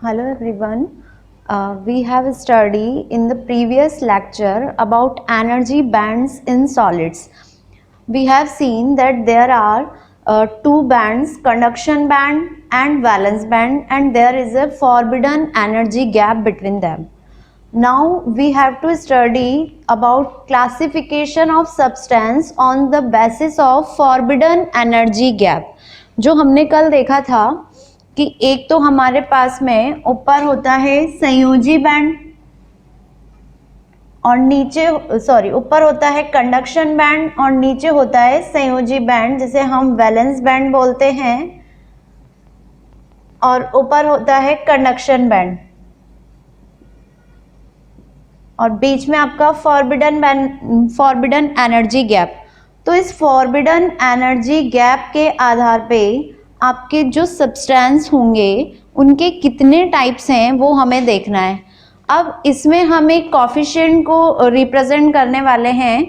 Hello everyone. We have studied in the previous lecture about energy bands in solids. We have seen that there are two bands, conduction band and valence band, and there is a forbidden energy gap between them. Now we have to study about classification of substance on the basis of forbidden energy gap. जो हमने कल देखा था कि एक तो हमारे पास में ऊपर होता है संयोजी बैंड और नीचे ऊपर होता है कंडक्शन बैंड और नीचे होता है संयोजी बैंड, जिसे हम वैलेंस बैंड बोलते हैं, और ऊपर होता है कंडक्शन बैंड और बीच में आपका फॉरबिडन एनर्जी गैप। तो इस फॉरबिडन एनर्जी गैप के आधार पे आपके जो सब्सटेंस होंगे उनके कितने टाइप्स हैं वो हमें देखना है। अब इसमें हम एक कॉफिशिएंट को रिप्रेजेंट करने वाले हैं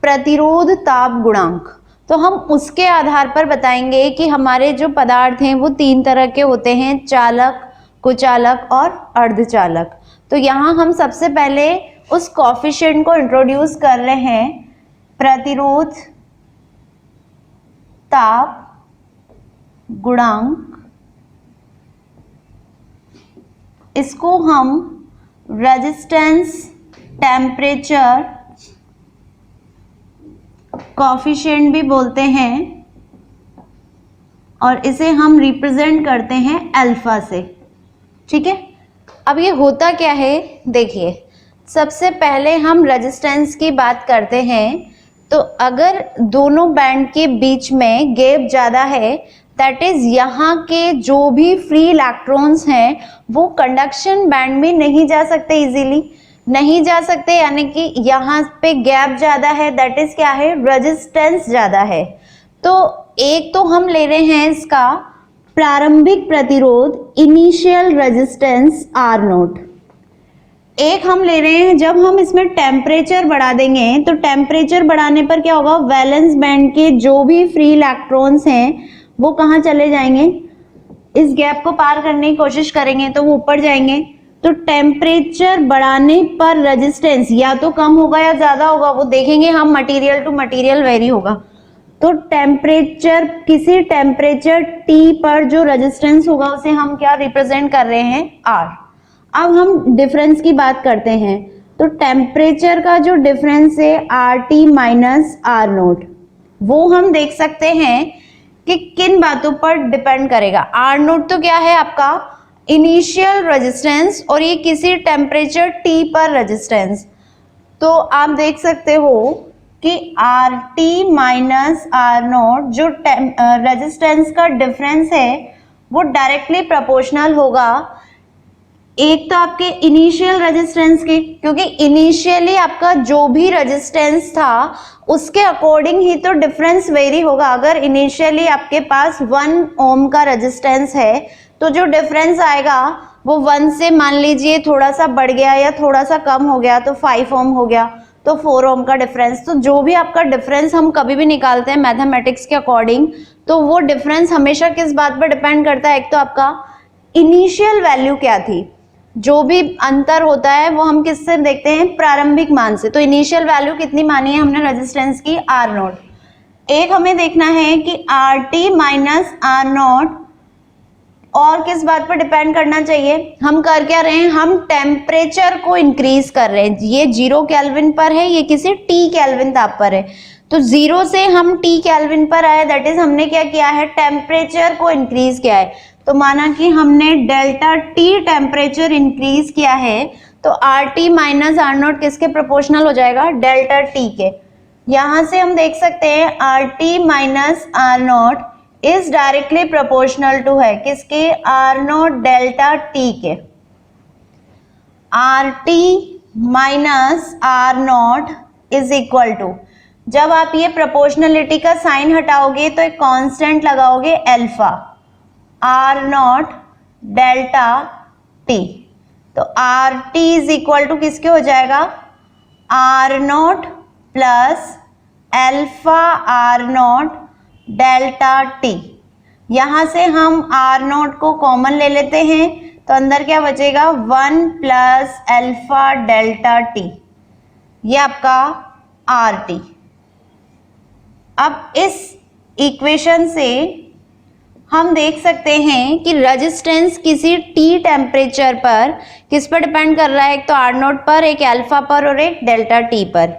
प्रतिरोध ताप गुणांक। तो हम उसके आधार पर बताएंगे कि हमारे जो पदार्थ हैं वो तीन तरह के होते हैं, चालक, कुचालक और अर्धचालक। तो यहाँ हम सबसे पहले उस कॉफिशिएंट को इंट्रोड्यूस कर रहे हैं, प्रतिरोध ताप गुणांक। इसको हम रेजिस्टेंस टेम्परेचर कॉफिशिएंट भी बोलते हैं और इसे हम रिप्रेजेंट करते हैं अल्फा से। ठीक है, अब ये होता क्या है देखिए। सबसे पहले हम रेजिस्टेंस की बात करते हैं। तो अगर दोनों बैंड के बीच में गैप ज़्यादा है, दैट इज यहाँ के जो भी फ्री इलेक्ट्रॉन्स हैं वो कंडक्शन बैंड में नहीं जा सकते, इजीली नहीं जा सकते, यानी कि यहाँ पे गैप ज़्यादा है, दैट इज क्या है, रेजिस्टेंस ज़्यादा है। तो एक तो हम ले रहे हैं इसका प्रारंभिक प्रतिरोध, इनिशियल रेजिस्टेंस आर नोट। एक हम ले रहे हैं जब हम इसमें टेम्परेचर बढ़ा देंगे, तो टेम्परेचर बढ़ाने पर क्या होगा, वैलेंस बैंड के जो भी फ्री इलेक्ट्रॉन्स हैं वो कहाँ चले जाएंगे, इस गैप को पार करने की कोशिश करेंगे तो वो ऊपर जाएंगे। तो टेम्परेचर बढ़ाने पर रेजिस्टेंस या तो कम होगा या ज्यादा होगा, वो देखेंगे हम, मटेरियल टू मटेरियल वेरी होगा। तो टेम्परेचर, किसी टेम्परेचर T पर जो रेजिस्टेंस होगा उसे हम क्या रिप्रेजेंट कर रहे हैं, R। अब हम डिफरेंस की बात करते हैं। तो टेम्परेचर का जो डिफरेंस है RT माइनस R नोट, वो हम देख सकते हैं कि किन बातों पर डिपेंड करेगा। R नोट तो क्या है आपका इनिशियल रेजिस्टेंस और ये किसी टेम्परेचर T पर रेजिस्टेंस। तो आप देख सकते हो कि RT माइनस R नोट जो रेजिस्टेंस का डिफरेंस है वो डायरेक्टली प्रोपोर्शनल होगा एक तो आपके इनिशियल रेजिस्टेंस के, क्योंकि इनिशियली आपका जो भी रेजिस्टेंस था उसके अकॉर्डिंग ही तो डिफरेंस वेरी होगा। अगर इनिशियली आपके पास 1 ओम का रेजिस्टेंस है तो जो डिफरेंस आएगा वो 1 से मान लीजिए थोड़ा सा बढ़ गया या थोड़ा सा कम हो गया तो 5 ओम हो गया, तो 4 ओम का डिफरेंस। तो जो भी आपका डिफरेंस हम कभी भी निकालते हैं मैथमेटिक्स के अकॉर्डिंग, तो वो डिफरेंस हमेशा किस बात पर डिपेंड करता है, एक तो आपका इनिशियल वैल्यू क्या थी, जो भी अंतर होता है वो हम किससे देखते हैं, प्रारंभिक मान से। तो इनिशियल वैल्यू कितनी मानी है हमने रेजिस्टेंस की, R नोट। एक हमें देखना है कि RT माइनस R नोट और किस बात पर डिपेंड करना चाहिए, हम कर क्या रहे हैं, हम टेम्परेचर को इंक्रीज कर रहे हैं। ये 0 केल्विन पर है, ये किसी T केल्विन ताप पर है। तो 0 से हम T केल्विन पर आए, दैट इज हमने क्या किया है, टेम्परेचर को इंक्रीज किया है। तो माना कि हमने डेल्टा T टेम्परेचर इंक्रीज किया है, तो RT माइनस R नोट किसके प्रोपोर्शनल हो जाएगा, डेल्टा T के। यहां से हम देख सकते हैं RT minus R naught is directly proportional to है किसके, R नोट डेल्टा T के। RT minus R naught is equal to, जब आप ये प्रोपोर्शनलिटी का साइन हटाओगे तो एक कांस्टेंट लगाओगे alpha, R naught delta T। तो RT इज इक्वल टू किसके हो जाएगा, R note plus alpha R naught delta T। यहां से हम R नोट को कॉमन ले लेते हैं तो अंदर क्या बचेगा 1 प्लस अल्फा डेल्टा टी, ये आपका आर टी। अब इस इक्वेशन से हम देख सकते हैं कि रेजिस्टेंस किसी टी टेम्परेचर पर किस पर डिपेंड कर रहा है, एक तो आर नोट पर, एक अल्फा पर और एक डेल्टा टी पर।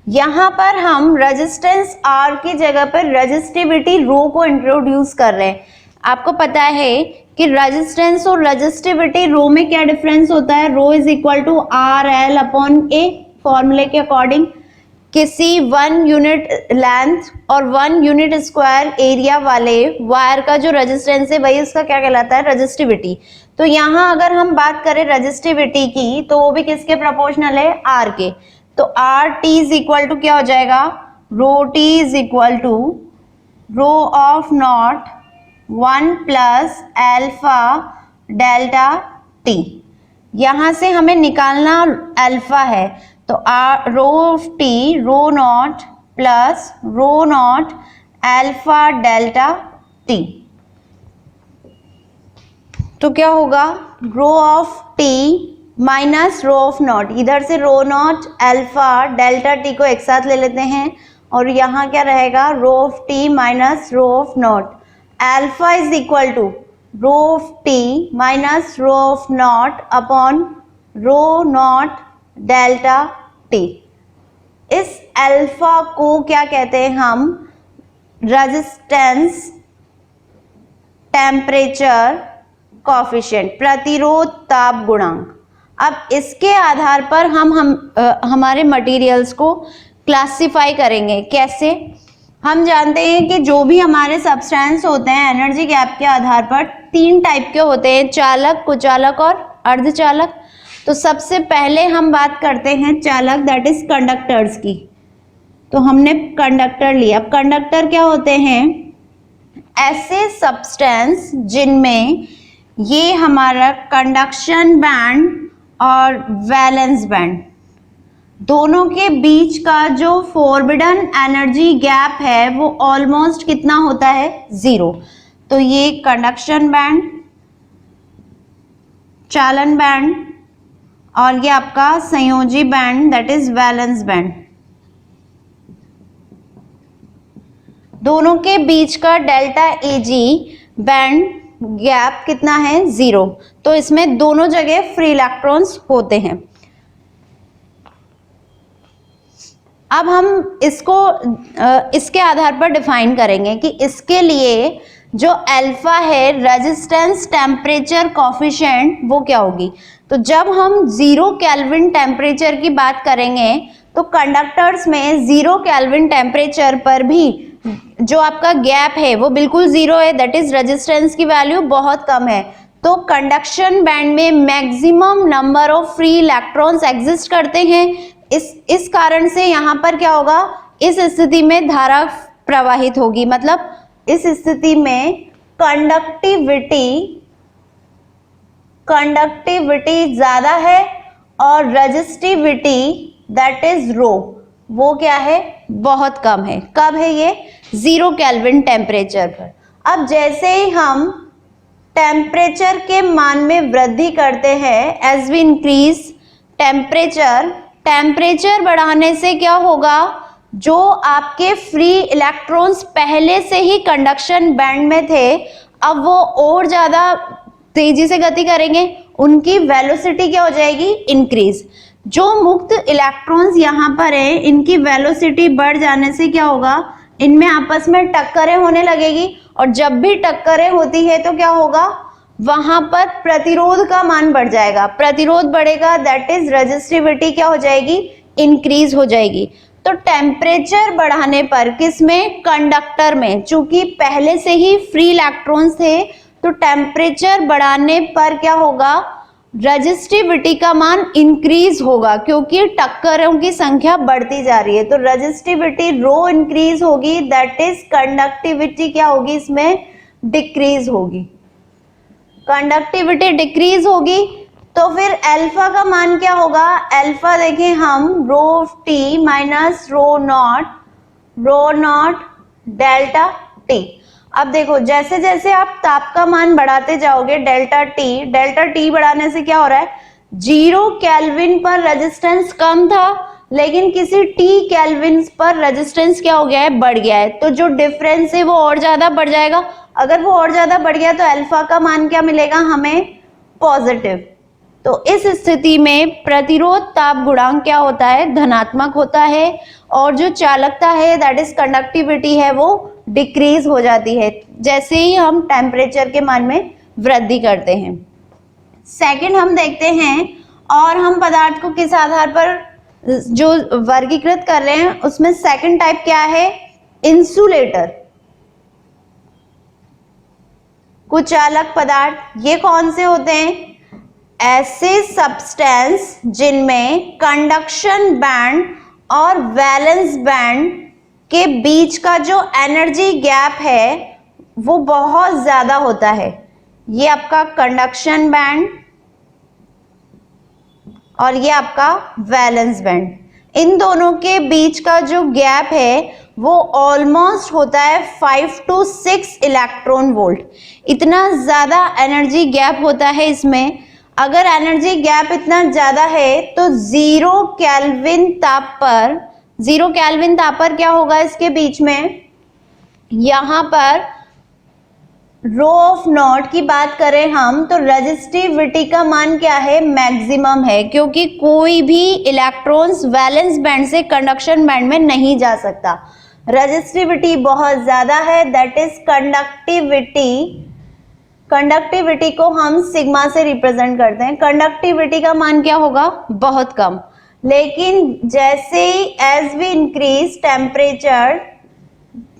यहाँ पर हम रेजिस्टेंस आर की जगह पर रेजिस्टिविटी रो को इंट्रोड्यूस कर रहे हैं। आपको पता है कि रेजिस्टेंस और रेजिस्टिविटी रो में क्या डिफरेंस होता है, rho is equal to R L upon A, फॉर्मूले के अकॉर्डिंग। किसी 1 यूनिट लेंथ और 1 यूनिट स्क्वायर एरिया वाले वायर का जो रेजिस्टेंस है वही उसका क्या कहलाता है, रेजिस्टिविटी। तो यहाँ अगर हम बात करें रेजिस्टिविटी की तो वो भी किसके प्रोपोर्शनल है, आर के। तो R T is equal to क्या हो जाएगा, rho T is equal to rho of naught 1 plus alpha delta T. यहां से हमें निकालना अल्फा है, तो rho of T rho naught plus rho naught alpha delta T. तो क्या होगा, rho of T minus rho of naught, इधर से rho naught alpha delta T को एक साथ ले लेते हैं और यहाँ क्या रहेगा, rho of T minus rho of naught. Alpha is equal to rho of T minus rho of naught upon rho naught delta T. इस अल्फा को क्या कहते हैं हम, रेजिस्टेंस टेम्परेचर कॉफिशिएंट, प्रतिरोध ताप गुणांक। अब इसके आधार पर हम हमारे मटेरियल्स को क्लासिफाई करेंगे। कैसे, हम जानते हैं कि जो भी हमारे सब्सटेंस होते हैं एनर्जी गैप के आधार पर 3 टाइप के होते हैं, चालक, कुचालक और अर्धचालक। तो सबसे पहले हम बात करते हैं चालक, दैट इज कंडक्टर्स की। तो हमने कंडक्टर लिया। अब कंडक्टर क्या होते हैं, ऐसे सब्सटेंस जिनमें ये हमारा कंडक्शन बैंड और वैलेंस बैंड दोनों के बीच का जो फॉरबिडन एनर्जी गैप है वो ऑलमोस्ट कितना होता है, 0। तो ये कंडक्शन बैंड, चालन बैंड और ये आपका संयोजी band that is valence band. दोनों के बीच का डेल्टा एजी बैंड गैप कितना है, 0। तो इसमें दोनों जगह फ्री इलेक्ट्रॉन्स होते हैं। अब हम इसको इसके आधार पर डिफाइन करेंगे कि इसके लिए जो अल्फा है रेजिस्टेंस टेम्परेचर कॉफिशिएंट वो क्या होगी। तो जब हम 0 केल्विन टेम्परेचर की बात करेंगे तो कंडक्टर्स में 0 केल्विन टेम्परेचर पर भी जो आपका गैप है वो बिल्कुल 0 है, दैट इज रेजिस्टेंस की वैल्यू बहुत कम है। तो कंडक्शन बैंड में maximum number of free electrons exist करते हैं। इस कारण से यहाँ पर क्या होगा, इस स्थिति में धारा प्रवाहित होगी, मतलब इस स्थिति में कंडक्टिविटी ज्यादा है और रेजिस्टिविटी दैट इज रो वो क्या है, बहुत कम है। कब है ये, 0 केल्विन टेम्परेचर पर। अब जैसे ही हम टेम्परेचर के मान में वृद्धि करते हैं, एज वी इंक्रीज टेम्परेचर बढ़ाने से क्या होगा, जो आपके फ्री इलेक्ट्रॉन्स पहले से ही कंडक्शन बैंड में थे अब वो और ज्यादा तेजी से गति करेंगे, उनकी वेलोसिटी क्या हो जाएगी, इंक्रीज। जो मुक्त इलेक्ट्रॉन्स यहाँ पर है इनकी वेलोसिटी बढ़ जाने से क्या होगा, इनमें आपस में टक्करें होने लगेगी और जब भी टक्करें होती है तो क्या होगा, वहां पर प्रतिरोध का मान बढ़ जाएगा। प्रतिरोध बढ़ेगा दैट इज रेजिस्टिविटी क्या हो जाएगी, इंक्रीज हो जाएगी। तो टेम्परेचर बढ़ाने पर किसमें, कंडक्टर में, चूंकि पहले से ही फ्री इलेक्ट्रॉन्स थे तो टेम्परेचर बढ़ाने पर क्या होगा, रेजिस्टिविटी का मान इंक्रीज होगा क्योंकि टक्करों की संख्या बढ़ती जा रही है। तो रेजिस्टिविटी रो इंक्रीज होगी दैट इज कंडक्टिविटी क्या होगी, इसमें डिक्रीज होगी। कंडक्टिविटी डिक्रीज होगी तो फिर अल्फा का मान क्या होगा, अल्फा देखें हम rho of T minus rho naught delta T. अब देखो जैसे जैसे आप ताप का मान बढ़ाते जाओगे डेल्टा टी बढ़ाने से क्या हो रहा है, 0 केल्विन पर रेजिस्टेंस कम था लेकिन किसी टी केल्विन पर रेजिस्टेंस क्या हो गया है, बढ़ गया है, तो जो डिफरेंस है वो और ज्यादा बढ़ जाएगा। अगर वो और ज्यादा बढ़ गया तो अल्फा का मान क्या मिलेगा हमें, पॉजिटिव। तो इस स्थिति में प्रतिरोध ताप गुणांक क्या होता है, धनात्मक होता है, और जो चालकता है दैट इज कंडक्टिविटी है वो डिक्रीज हो जाती है जैसे ही हम टेम्परेचर के मान में वृद्धि करते हैं। सेकंड हम देखते हैं, और हम पदार्थ को किस आधार पर जो वर्गीकृत कर रहे हैं उसमें सेकंड टाइप क्या है, इंसुलेटर, कुचालक पदार्थ। ये कौन से होते हैं, ऐसे सब्सटेंस जिनमें कंडक्शन बैंड और वैलेंस बैंड के बीच का जो एनर्जी गैप है वो बहुत ज्यादा होता है। ये आपका कंडक्शन बैंड और ये आपका वैलेंस बैंड, इन दोनों के बीच का जो गैप है वो ऑलमोस्ट होता है 5 to 6 इलेक्ट्रॉन वोल्ट। इतना ज्यादा एनर्जी गैप होता है इसमें। अगर एनर्जी गैप इतना ज्यादा है तो 0 केल्विन ताप पर क्या होगा इसके बीच में, यहां पर रो ऑफ नॉट की बात करें हम तो रेजिस्टिविटी का मान क्या है, मैक्सिमम है, क्योंकि कोई भी इलेक्ट्रॉन्स वैलेंस बैंड से कंडक्शन बैंड में नहीं जा सकता। रेजिस्टिविटी बहुत ज्यादा है, दैट इज कंडक्टिविटी को हम सिग्मा से रिप्रेजेंट करते हैं। कंडक्टिविटी का मान क्या होगा, बहुत कम। लेकिन जैसे ही एज वी इंक्रीज टेम्परेचर,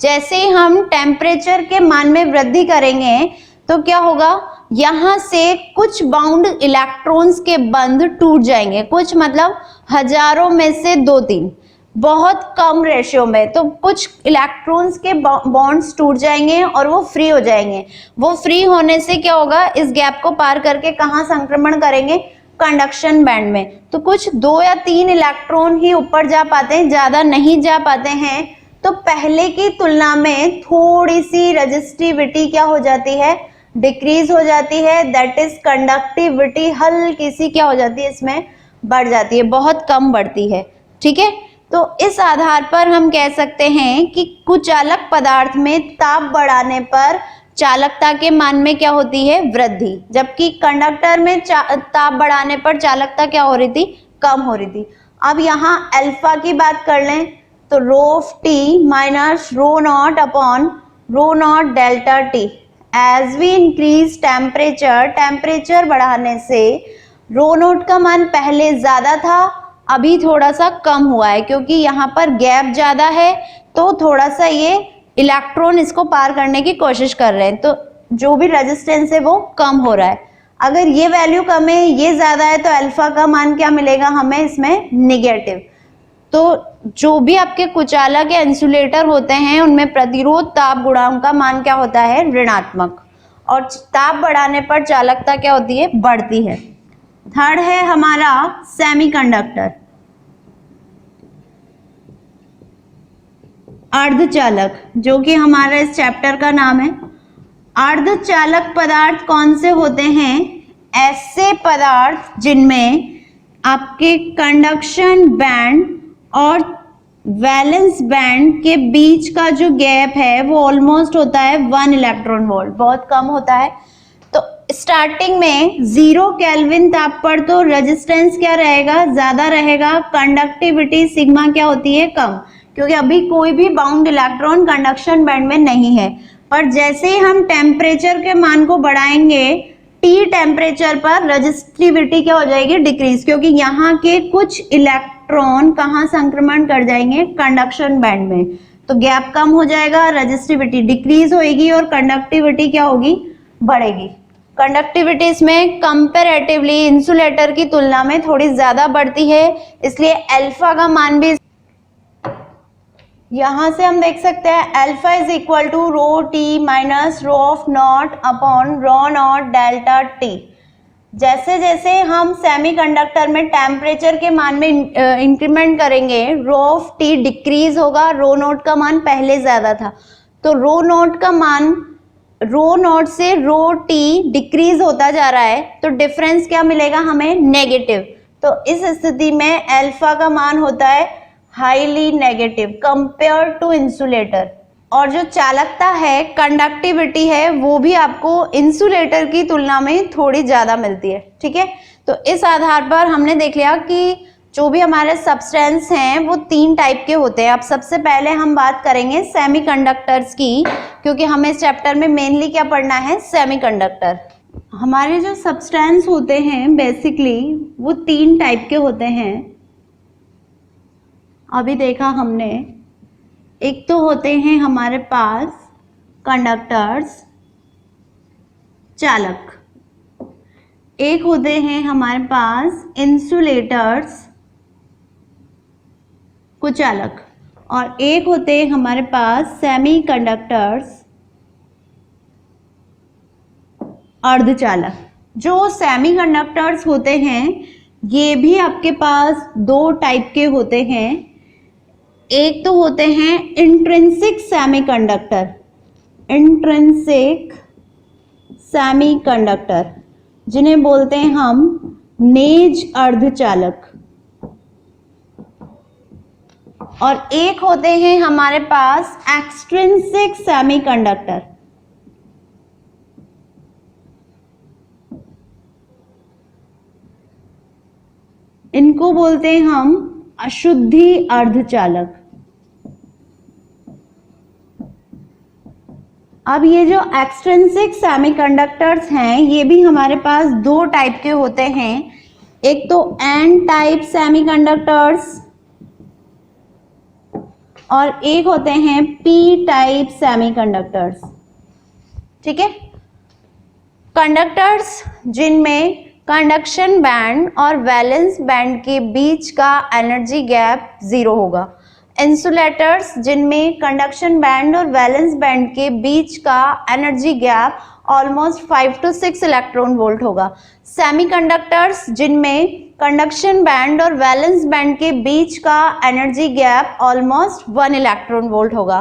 जैसे ही हम टेम्परेचर के मान में वृद्धि करेंगे तो क्या होगा, यहां से कुछ बाउंड इलेक्ट्रॉन्स के बंध टूट जाएंगे, कुछ मतलब हजारों में से 2-3, बहुत कम रेशियो में, तो कुछ इलेक्ट्रॉन्स के बॉन्ड्स टूट जाएंगे और वो फ्री हो जाएंगे। वो फ्री होने से क्या होगा, इस गैप को पार करके कहां संक्रमण करेंगे, कंडक्शन बैंड में। तो कुछ 2 या 3 इलेक्ट्रॉन ही ऊपर जा पाते हैं, ज्यादा नहीं जा पाते हैं। तो पहले की तुलना में थोड़ी सी रेजिस्टिविटी क्या हो जाती है, डिक्रीज हो जाती है, दैट इज कंडक्टिविटी हल्की सी क्या हो जाती है, इसमें बढ़ जाती है, बहुत कम बढ़ती है। ठीक है, तो इस आधार पर हम कह सकते हैं कि कुचालक पदार्थ में ताप बढ़ाने पर चालकता के मान में क्या होती है, वृद्धि, जबकि कंडक्टर में ताप बढ़ाने पर चालकता क्या हो रही थी, कम हो रही थी। अब यहाँ अल्फा की बात कर लें तो rho of T minus rho naught upon rho naught delta T. As we increase temperature बढ़ाने से रो नॉट का मान पहले ज्यादा था, अभी थोड़ा सा कम हुआ है, क्योंकि यहाँ पर गैप ज्यादा है तो थोड़ा सा ये इलेक्ट्रॉन इसको पार करने की कोशिश कर रहे हैं, तो जो भी रेजिस्टेंस है वो कम हो रहा है। अगर ये वैल्यू कम है, ये ज्यादा है, तो अल्फा का मान क्या मिलेगा हमें, इसमें निगेटिव। तो जो भी आपके कुचालक या इंसुलेटर होते हैं उनमें प्रतिरोध ताप गुणांक का मान क्या होता है, ऋणात्मक, और ताप बढ़ाने पर चालकता क्या होती है, बढ़ती है। थर्ड है हमारा सेमीकंडक्टर, अर्धचालक, जो कि हमारा इस चैप्टर का नाम है। अर्धचालक पदार्थ कौन से होते हैं, ऐसे पदार्थ जिनमें आपके कंडक्शन बैंड और वैलेंस बैंड के बीच का जो गैप है वो ऑलमोस्ट होता है 1 इलेक्ट्रॉन वोल्ट, बहुत कम होता है। तो स्टार्टिंग में 0 केल्विन ताप पर तो रेजिस्टेंस क्या रहेगा, ज्यादा रहेगा, कंडक्टिविटी सिग्मा क्या होती है, कम, क्योंकि अभी कोई भी बाउंड इलेक्ट्रॉन कंडक्शन बैंड में नहीं है। पर जैसे ही हम टेम्परेचर के मान को बढ़ाएंगे, टी टेम्परेचर पर रेजिस्टिविटी क्या हो जाएगी, डिक्रीज, क्योंकि यहाँ के कुछ इलेक्ट्रॉन कहाँ संक्रमण कर जाएंगे, कंडक्शन बैंड में, तो गैप कम हो जाएगा, रेजिस्टिविटी डिक्रीज होगी और कंडक्टिविटी क्या होगी, बढ़ेगी। कंडक्टिविटी इसमें कंपैरेटिवली इंसुलेटर की तुलना में थोड़ी ज्यादा बढ़ती है, इसलिए अल्फा का मान भी यहां से हम देख सकते हैं, alpha is equal to rho T minus rho of naught upon rho naught delta T. जैसे जैसे हम सेमीकंडक्टर में टेम्परेचर के मान में इंक्रीमेंट करेंगे, रो ऑफ टी डिक्रीज होगा, रो नॉट का मान पहले ज्यादा था, तो रो नॉट का मान रो नॉट से रो टी डिक्रीज होता जा रहा है, तो डिफरेंस क्या मिलेगा हमें? नेगेटिव। तो इस स्थिति में अल्फा का मान होता है highly negative compare to insulator. और जो चालकता है, कंडक्टिविटी है, वो भी आपको इंसुलेटर की तुलना में थोड़ी ज्यादा मिलती है। ठीक है, तो इस आधार पर हमने देख लिया कि जो भी हमारे सब्सटेंस हैं वो 3 टाइप के होते हैं। अब सबसे पहले हम बात करेंगे सेमीकंडक्टर्स की, क्योंकि हमें इस चैप्टर में मेनली क्या पढ़ना है? सेमीकंडक्टर। हमारे जो सब्सटेंस होते हैं बेसिकली वो 3 टाइप के होते हैं। अभी देखा हमने, एक तो होते हैं हमारे पास कंडक्टर्स, चालक, एक होते हैं हमारे पास इंसुलेटर्स, कुचालक, और एक होते हैं हमारे पास सेमीकंडक्टर्स, अर्धचालक। जो सेमीकंडक्टर्स होते हैं ये भी आपके पास 2 टाइप के होते हैं। एक तो होते हैं इंट्रिंसिक सेमीकंडक्टर, इंट्रिंसिक सेमीकंडक्टर जिन्हें बोलते हैं हम नेज अर्धचालक, और एक होते हैं हमारे पास एक्सट्रिंसिक सेमीकंडक्टर। इनको बोलते हैं हम अशुद्धि अर्धचालक। अब ये जो एक्सट्रिंसिक सेमीकंडक्टर्स हैं ये भी हमारे पास 2 टाइप के होते हैं। एक तो एन टाइप सेमीकंडक्टर्स और एक होते हैं पी टाइप सेमीकंडक्टर्स। ठीक है, कंडक्टर्स जिनमें कंडक्शन बैंड और वैलेंस बैंड के बीच का एनर्जी गैप 0 होगा। इंसुलेटर्स जिनमें कंडक्शन बैंड और वैलेंस बैंड के बीच का energy gap almost 5 to 6 electron volt होगा। सेमीकंडक्टर्स जिनमें कंडक्शन बैंड और वैलेंस बैंड के बीच का energy gap almost 1 electron volt होगा।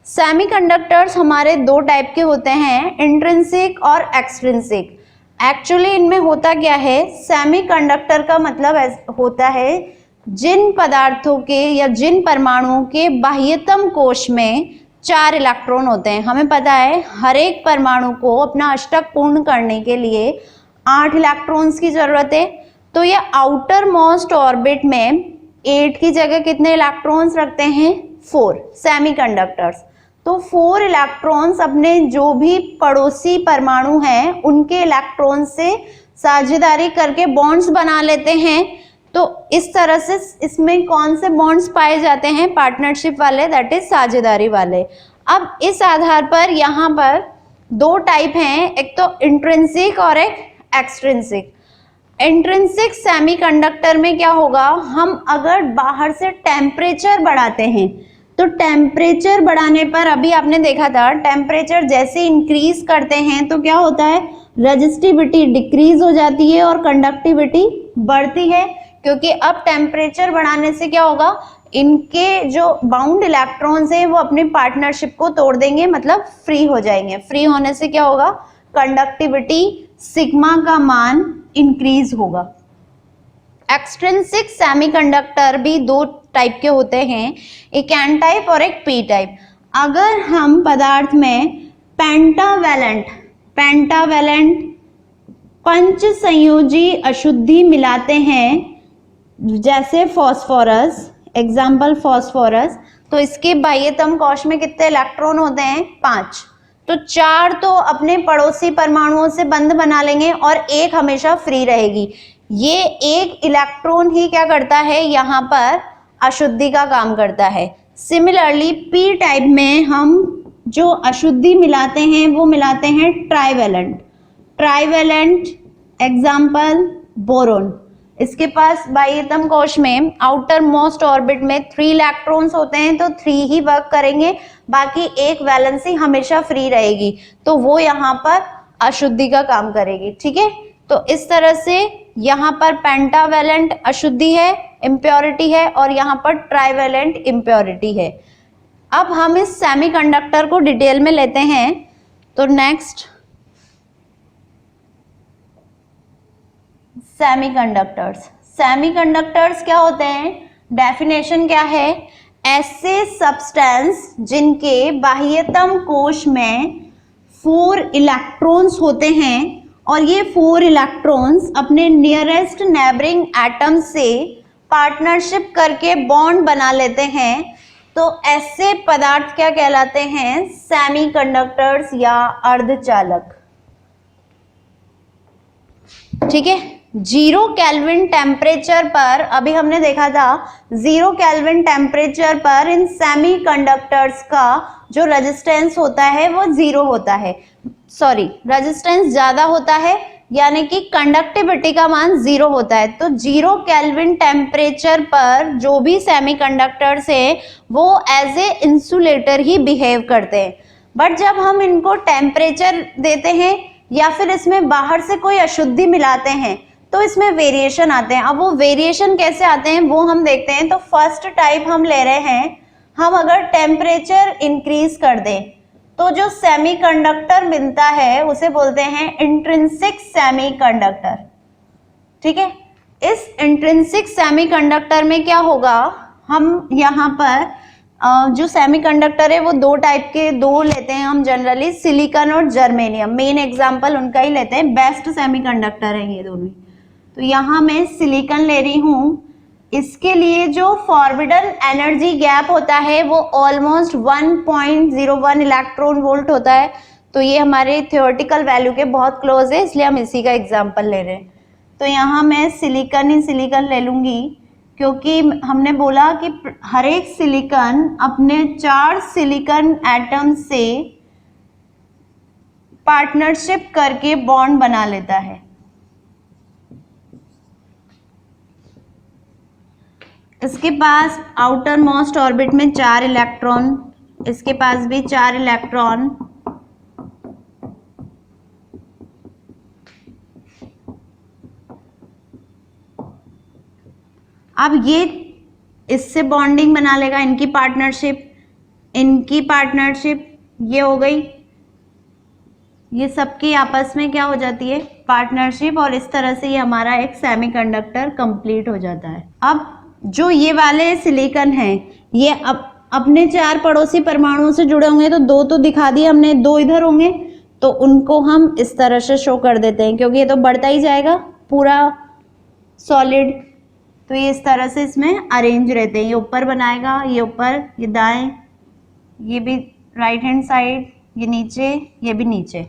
सेमीकंडक्टर्स हमारे 2 टाइप के होते हैं, इंट्रिंसिक और एक्सट्रिंसिक। एक्चुअली इनमें होता क्या है? सेमीकंडक्टर का मतलब होता है जिन पदार्थों के या जिन परमाणुओं के बाह्यतम कोश में 4 इलेक्ट्रॉन होते हैं। हमें पता है हर एक परमाणु को अपना अष्टक पूर्ण करने के लिए 8 इलेक्ट्रॉन्स की जरूरत है। तो ये आउटर मोस्ट ऑर्बिट में 8 की जगह कितने इलेक्ट्रॉन्स रखते हैं? 4 सेमीकंडक्टर्स। तो 4 इलेक्ट्रॉन्स अपने जो भी पड़ोसी परमाणु हैं उनके इलेक्ट्रॉन से साझेदारी करके बॉन्ड्स बना लेते हैं। तो इस तरह से इसमें कौन से बॉन्ड्स पाए जाते हैं? पार्टनरशिप वाले, दैट इज साझेदारी वाले। अब इस आधार पर यहाँ पर 2 टाइप हैं, एक तो इंट्रिंसिक और एक एक्सट्रिंसिक। इंट्रिंसिक सेमीकंडक्टर में क्या होगा? हम अगर बाहर से टेम्परेचर बढ़ाते हैं तो टेम्परेचर बढ़ाने पर, अभी आपने देखा था टेम्परेचर जैसे इंक्रीज करते हैं तो क्या होता है? रेजिस्टिविटी डिक्रीज हो जाती है और कंडक्टिविटी बढ़ती है, क्योंकि अब टेम्परेचर बढ़ाने से क्या होगा? इनके जो बाउंड इलेक्ट्रॉन्स हैं वो अपनी पार्टनरशिप को तोड़ देंगे, मतलब फ्री हो जाएंगे। फ्री होने से क्या होगा? कंडक्टिविटी सिग्मा का मान इंक्रीज होगा। एक्सट्रिंसिक सेमीकंडक्टर भी 2 टाइप के होते हैं, एक एन टाइप और एक पी टाइप। अगर हम पदार्थ में पेंटावैलेंट पंच संयोजी अशुद्धि मिलाते हैं, जैसे फॉस्फोरस, एग्जाम्पल फॉस्फोरस, तो इसके बाह्यतम कोश में कितने इलेक्ट्रॉन होते हैं? 5। तो 4 तो अपने पड़ोसी परमाणुओं से बंध बना लेंगे और एक हमेशा फ्री रहेगी। ये एक इलेक्ट्रॉन ही क्या करता है? यहाँ पर अशुद्धि का काम करता है। सिमिलरली पी टाइप में हम जो अशुद्धि मिलाते हैं वो मिलाते हैं ट्राइवेलेंट, एग्जाम्पल बोरोन। इसके पास बाह्यतम कोश में आउटर मोस्ट ऑर्बिट में 3 इलेक्ट्रॉन्स होते हैं, तो 3 ही वर्क करेंगे, बाकी एक वैलेंसी हमेशा फ्री रहेगी, तो वो यहाँ पर अशुद्धि का काम करेगी। ठीक है, तो इस तरह से यहाँ पर पेंटावैलेंट अशुद्धि है, इम्प्योरिटी है, और यहाँ पर ट्राइवेलेंट इम्प्योरिटी है। अब हम इस सेमीकंडक्टर को डिटेल में लेते हैं। तो नेक्स्ट, सेमीकंडक्टर्स क्या होते हैं? डेफिनेशन क्या है? ऐसे सब्सटेंस जिनके बाह्यतम कोश में 4 इलेक्ट्रॉन्स होते हैं और ये 4 इलेक्ट्रॉन्स अपने नियरेस्ट नेबरिंग एटम से पार्टनरशिप करके बॉन्ड बना लेते हैं। तो ऐसे पदार्थ क्या कहलाते हैं? सेमीकंडक्टर्स या अर्धचालक। ठीक है, 0 केल्विन टेम्परेचर पर, अभी हमने देखा था 0 केल्विन टेम्परेचर पर इन सेमीकंडक्टर्स का जो रेजिस्टेंस होता है वो 0 होता है, सॉरी रेजिस्टेंस ज्यादा होता है, यानी कि कंडक्टिविटी का मान 0 होता है। तो 0 केल्विन टेम्परेचर पर जो भी सेमीकंडक्टर्स हैं वो एज ए इंसुलेटर ही बिहेव करते हैं। बट जब हम इनको टेम्परेचर देते हैं या फिर इसमें बाहर से कोई अशुद्धि मिलाते हैं तो इसमें वेरिएशन आते हैं। अब वो वेरिएशन कैसे आते हैं वो हम देखते हैं। तो फर्स्ट टाइप हम ले रहे हैं, हम अगर टेम्परेचर इंक्रीज कर दें तो जो सेमीकंडक्टर मिलता है उसे बोलते हैं इंट्रिंसिक सेमीकंडक्टर। ठीक है, इस इंट्रिंसिक सेमीकंडक्टर में क्या होगा, हम यहाँ पर जो सेमीकंडक्टर है वो 2 टाइप के 2 लेते हैं हम जनरली, सिलिकॉन और जर्मेनियम। मेन एग्जांपल उनका ही लेते हैं, बेस्ट सेमीकंडक्टर है ये दोनों। तो यहाँ मैं सिलिकॉन ले रही हूँ। इसके लिए जो फॉरबिडन एनर्जी गैप होता है वो ऑलमोस्ट 1.01 इलेक्ट्रॉन वोल्ट होता है। तो ये हमारे थियोरेटिकल वैल्यू के बहुत क्लोज है, इसलिए हम इसी का एग्जांपल ले रहे हैं। तो यहाँ मैं सिलिकॉन ही सिलिकॉन ले लूंगी, क्योंकि हमने बोला कि हर एक सिलिकॉन अपने 4 सिलिकॉन एटम से पार्टनरशिप करके बॉन्ड बना लेता है। इसके पास आउटर मोस्ट ऑर्बिट में 4 इलेक्ट्रॉन, इसके पास भी 4 इलेक्ट्रॉन। अब ये इससे बॉन्डिंग बना लेगा, इनकी पार्टनरशिप ये हो गई, ये सबकी आपस में क्या हो जाती है? पार्टनरशिप। और इस तरह से ये हमारा एक सेमीकंडक्टर कंप्लीट हो जाता है। अब जो ये वाले सिलिकॉन हैं ये अपने 4 पड़ोसी परमाणुओं से जुड़े होंगे, तो 2 तो दिखा दिए हमने, 2 इधर होंगे, तो उनको हम इस तरह से शो कर देते हैं, क्योंकि ये तो बढ़ता ही जाएगा पूरा सॉलिड। तो ये इस तरह से इसमें अरेंज रहते हैं, ये ऊपर बनाएगा, ये ऊपर, ये दाएं, ये भी राइट हैंड साइड, ये नीचे, ये भी नीचे।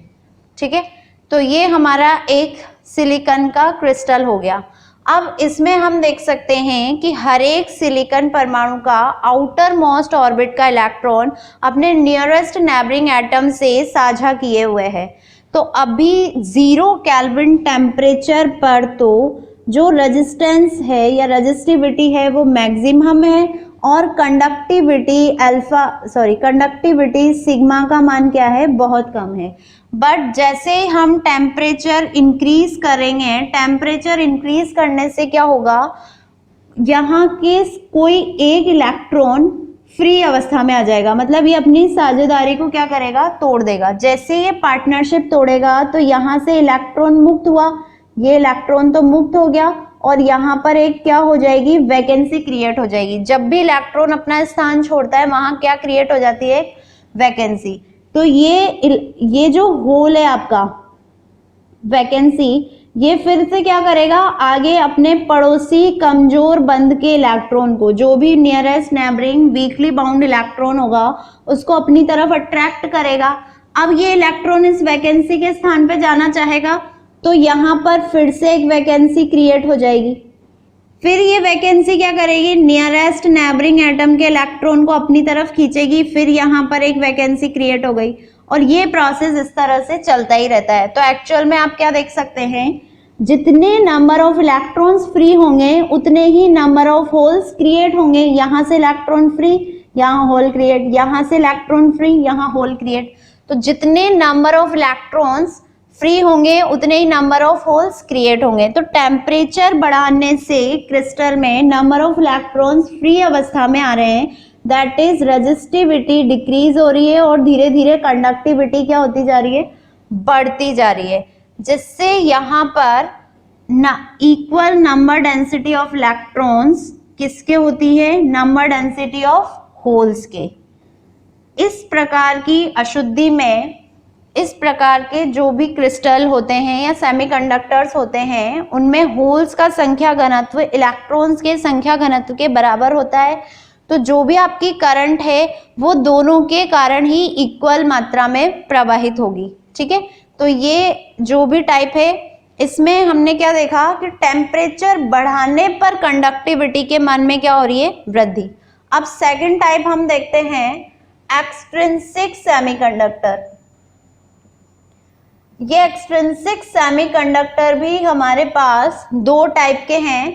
ठीक है, तो ये हमारा एक सिलिकॉन का क्रिस्टल हो गया। अब इसमें हम देख सकते हैं कि हर एक सिलिकॉन परमाणु का आउटर मोस्ट ऑर्बिट का इलेक्ट्रॉन अपने नियरेस्ट नेबरिंग एटम से साझा किए हुए है। तो अभी 0 केल्विन टेम्परेचर पर तो जो रेजिस्टेंस है या रेजिस्टिविटी है वो मैक्सिमम है, और कंडक्टिविटी सिग्मा का मान क्या है? बहुत कम है। बट जैसे हम टेम्परेचर इंक्रीज करेंगे, टेम्परेचर इंक्रीज करने से क्या होगा, यहाँ के कोई एक इलेक्ट्रॉन फ्री अवस्था में आ जाएगा, मतलब ये अपनी साझेदारी को क्या करेगा? तोड़ देगा। जैसे ये पार्टनरशिप तोड़ेगा तो यहाँ से इलेक्ट्रॉन मुक्त हुआ, ये इलेक्ट्रॉन तो मुक्त हो गया, और यहाँ पर एक क्या हो जाएगी? वैकेंसी क्रिएट हो जाएगी। जब भी इलेक्ट्रॉन अपना स्थान छोड़ता है वहां क्या क्रिएट हो जाती है? वैकेंसी। तो ये जो होल है आपका वैकेंसी, ये फिर से क्या करेगा? आगे अपने पड़ोसी कमजोर बंध के इलेक्ट्रॉन को, जो भी nearest neighbouring weekly bound electron होगा उसको अपनी तरफ अट्रैक्ट करेगा। अब ये इलेक्ट्रॉन इस वैकेंसी के स्थान पे जाना चाहेगा, तो यहाँ पर फिर से एक वैकेंसी क्रिएट हो जाएगी। फिर ये वैकेंसी क्या करेगी? नियरेस्ट नेबरिंग एटम के इलेक्ट्रॉन को अपनी तरफ खींचेगी, फिर यहाँ पर एक वैकेंसी क्रिएट हो गई, और ये प्रोसेस इस तरह से चलता ही रहता है। तो एक्चुअल में आप क्या देख सकते हैं, जितने नंबर ऑफ इलेक्ट्रॉन्स फ्री होंगे उतने ही नंबर ऑफ होल्स क्रिएट होंगे। यहाँ से इलेक्ट्रॉन फ्री, यहाँ होल क्रिएट, यहाँ से इलेक्ट्रॉन फ्री, यहाँ होल क्रिएट। तो जितने नंबर ऑफ इलेक्ट्रॉन्स फ्री होंगे उतने ही नंबर ऑफ होल्स क्रिएट होंगे। तो टेम्परेचर बढ़ाने से क्रिस्टल में नंबर ऑफ इलेक्ट्रॉन्स फ्री अवस्था में आ रहे हैं, दैट इज रेजिस्टिविटी डिक्रीज हो रही है और धीरे धीरे कंडक्टिविटी क्या होती जा रही है, बढ़ती जा रही है, जिससे यहाँ पर equal number density of electrons किसके होती है, नंबर डेंसिटी ऑफ होल्स के। इस प्रकार की अशुद्धि में इस प्रकार के जो भी क्रिस्टल होते हैं या सेमीकंडक्टर्स होते हैं उनमें होल्स का संख्या घनत्व इलेक्ट्रॉन्स के संख्या घनत्व के बराबर होता है। तो जो भी आपकी करंट है वो दोनों के कारण ही इक्वल मात्रा में प्रवाहित होगी। ठीक है, तो ये जो भी टाइप है इसमें हमने क्या देखा कि टेम्परेचर बढ़ाने पर कंडक्टिविटी के मान में क्या हो रही है, वृद्धि। अब सेकंड टाइप हम देखते हैं एक्सट्रिंसिक सेमीकंडक्टर। ये एक्सट्रिंसिक सेमीकंडक्टर भी हमारे पास दो टाइप के हैं।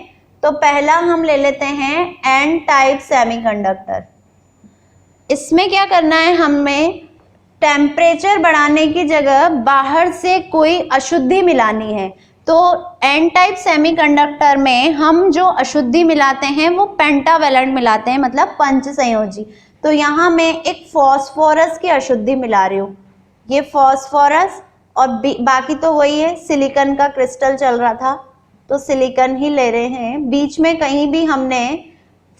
तो पहला हम ले लेते हैं एन टाइप सेमीकंडक्टर। इसमें क्या करना है, हमें टेम्परेचर बढ़ाने की जगह बाहर से कोई अशुद्धि मिलानी है। तो एन टाइप सेमीकंडक्टर में हम जो अशुद्धि मिलाते हैं वो पेंटावेलेंट मिलाते हैं, मतलब पंच संयोजी। तो यहाँ मैं एक फॉस्फोरस की अशुद्धि मिला रही हूँ, ये फॉस्फोरस, और बाकी तो वही है, सिलिकॉन का क्रिस्टल चल रहा था तो सिलिकॉन ही ले रहे हैं। बीच में कहीं भी हमने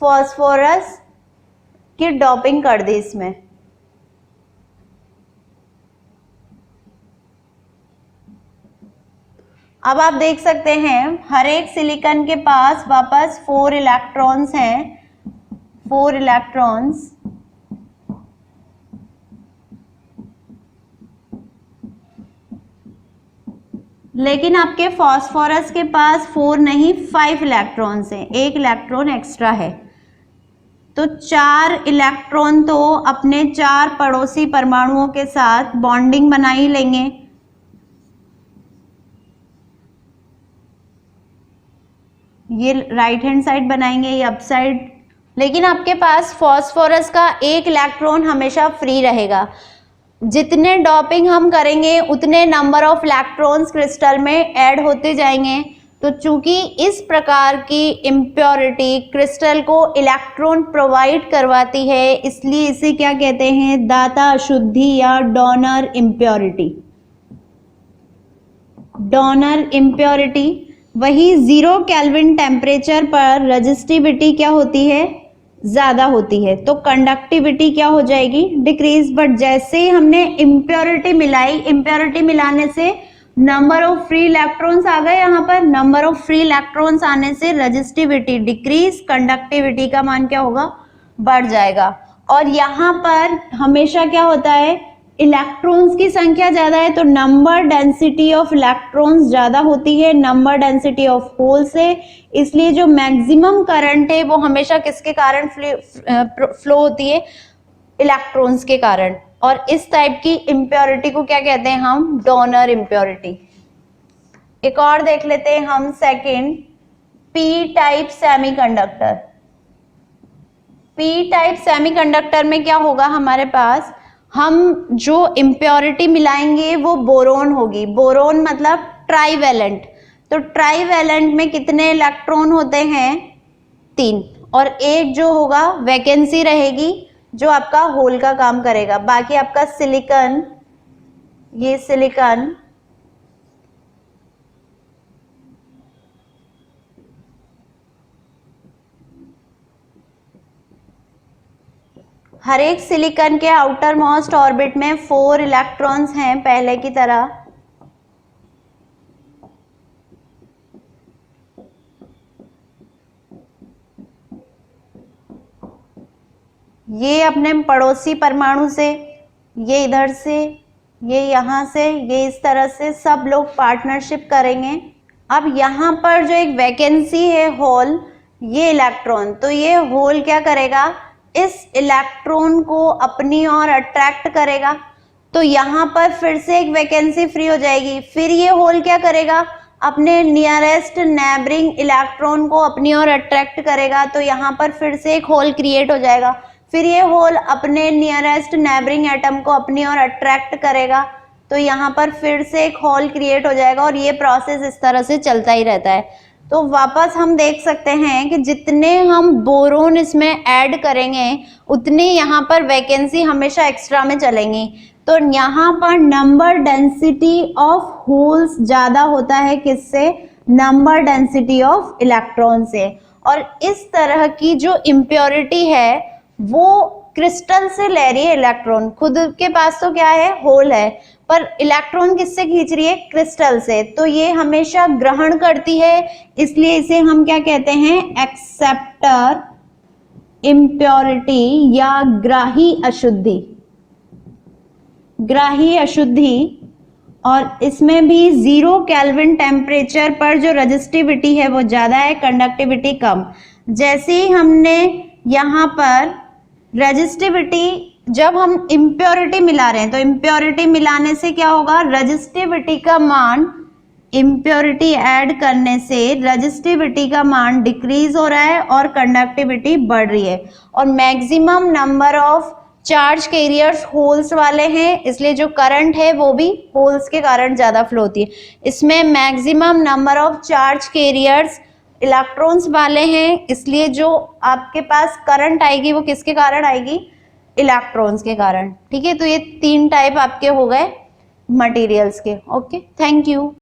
फॉस्फोरस की डोपिंग कर दी इसमें। अब आप देख सकते हैं हर एक सिलिकॉन के पास वापस 4 इलेक्ट्रॉन्स हैं, 4 इलेक्ट्रॉन्स। लेकिन आपके फॉस्फोरस के पास 4 नहीं 5 इलेक्ट्रॉन्स हैं, 1 इलेक्ट्रॉन एक्स्ट्रा है। तो 4 इलेक्ट्रॉन तो अपने 4 पड़ोसी परमाणुओं के साथ बॉन्डिंग बना ही लेंगे। ये राइट हैंड साइड बनाएंगे, ये अप साइड। लेकिन आपके पास फॉस्फोरस का 1 इलेक्ट्रॉन हमेशा फ्री रहेगा। जितने डॉपिंग हम करेंगे उतने नंबर ऑफ इलेक्ट्रॉन्स क्रिस्टल में ऐड होते जाएंगे। तो चूंकि इस प्रकार की इम्प्योरिटी क्रिस्टल को इलेक्ट्रॉन प्रोवाइड करवाती है, इसलिए इसे क्या कहते हैं, दाता अशुद्धि या डोनर इम्प्योरिटी। डोनर इम्प्योरिटी वही 0 केल्विन टेम्परेचर पर रेजिस्टिविटी क्या होती है, ज्यादा होती है, तो कंडक्टिविटी क्या हो जाएगी, डिक्रीज। बट जैसे ही हमने इम्प्योरिटी मिलाई, इम्प्योरिटी मिलाने से नंबर ऑफ फ्री इलेक्ट्रॉन्स आ गए, यहाँ पर नंबर ऑफ फ्री इलेक्ट्रॉन्स आने से रेजिस्टिविटी डिक्रीज, कंडक्टिविटी का मान क्या होगा, बढ़ जाएगा। और यहाँ पर हमेशा क्या होता है, इलेक्ट्रॉन्स की संख्या ज्यादा है तो नंबर डेंसिटी ऑफ इलेक्ट्रॉन्स ज्यादा होती है नंबर डेंसिटी ऑफ होल से। इसलिए जो मैक्सिमम करंट है वो हमेशा किसके कारण फ्लो होती है, इलेक्ट्रॉन्स के कारण। और इस टाइप की इम्प्योरिटी को क्या कहते हैं हम, डोनर इम्प्योरिटी। एक और देख लेते हैं हम second, P type semiconductor. P type semiconductor में क्या होगा, हमारे पास हम जो इम्प्योरिटी मिलाएंगे वो बोरोन होगी। बोरोन मतलब ट्राईवैलेंट। तो ट्राईवैलेंट में कितने इलेक्ट्रॉन होते हैं, 3, और एक जो होगा वैकेंसी रहेगी जो आपका होल का काम करेगा। बाकी आपका सिलिकॉन, ये सिलिकॉन, हर एक सिलिकॉन के आउटर मोस्ट ऑर्बिट में 4 इलेक्ट्रॉन्स हैं पहले की तरह। ये अपने पड़ोसी परमाणु से, ये इधर से, ये यहाँ से, ये इस तरह से सब लोग पार्टनरशिप करेंगे। अब यहाँ पर जो एक वैकेंसी है होल, ये इलेक्ट्रॉन, तो ये होल क्या करेगा, इस इलेक्ट्रॉन को अपनी ओर अट्रैक्ट करेगा। तो यहाँ पर फिर से एक वैकेंसी फ्री हो जाएगी। फिर ये होल क्या करेगा, अपने नियरेस्ट नेबरिंग इलेक्ट्रॉन को अपनी ओर अट्रैक्ट करेगा। तो यहाँ पर फिर से एक होल क्रिएट हो जाएगा। फिर ये होल अपने नियरेस्ट नेबरिंग एटम को अपनी ओर अट्रैक्ट करेगा। तो यहाँ पर फिर से एक होल क्रिएट हो जाएगा और ये प्रोसेस इस तरह से चलता ही रहता है। तो वापस हम देख सकते हैं कि जितने हम बोरोन इसमें ऐड करेंगे उतनी यहाँ पर वैकेंसी हमेशा एक्स्ट्रा में चलेंगी। तो यहाँ पर नंबर डेंसिटी ऑफ होल्स ज्यादा होता है किससे? नंबर डेंसिटी ऑफ इलेक्ट्रॉन से। और इस तरह की जो इम्प्योरिटी है वो क्रिस्टल से ले रही है इलेक्ट्रॉन, खुद के पास तो क्या है? होल है, पर इलेक्ट्रॉन किससे खींच रही है? क्रिस्टल से। तो ये हमेशा ग्रहण करती है, इसलिए इसे हम क्या कहते हैं? एक्सेप्टर इम्प्योरिटी या ग्राही अशुद्धि। ग्राही अशुद्धि। और इसमें भी 0 केल्विन टेम्परेचर पर जो रजिस्टिविटी है वो ज्यादा है, कंडक्टिविटी कम। जैसे ही हमने यहाँ पर रजिस्टिविटी, जब हम इम्प्योरिटी मिला रहे हैं तो इम्प्योरिटी मिलाने से क्या होगा? रजिस्टिविटी का मान, इम्प्योरिटी ऐड करने से रजिस्टिविटी का मान डिक्रीज हो रहा है और कंडक्टिविटी बढ़ रही है। और maximum number of charge carriers holes वाले हैं, इसलिए जो करंट है वो भी होल्स के कारण ज्यादा फ्लो होती है। इसमें maximum number of charge carriers electrons वाले हैं, इसलिए जो आपके पास करंट आएगी वो किसके कारण आएगी? इलेक्ट्रॉन्स के कारण। ठीक है, तो ये 3 टाइप आपके हो गए मटेरियल्स के। Okay, thank you.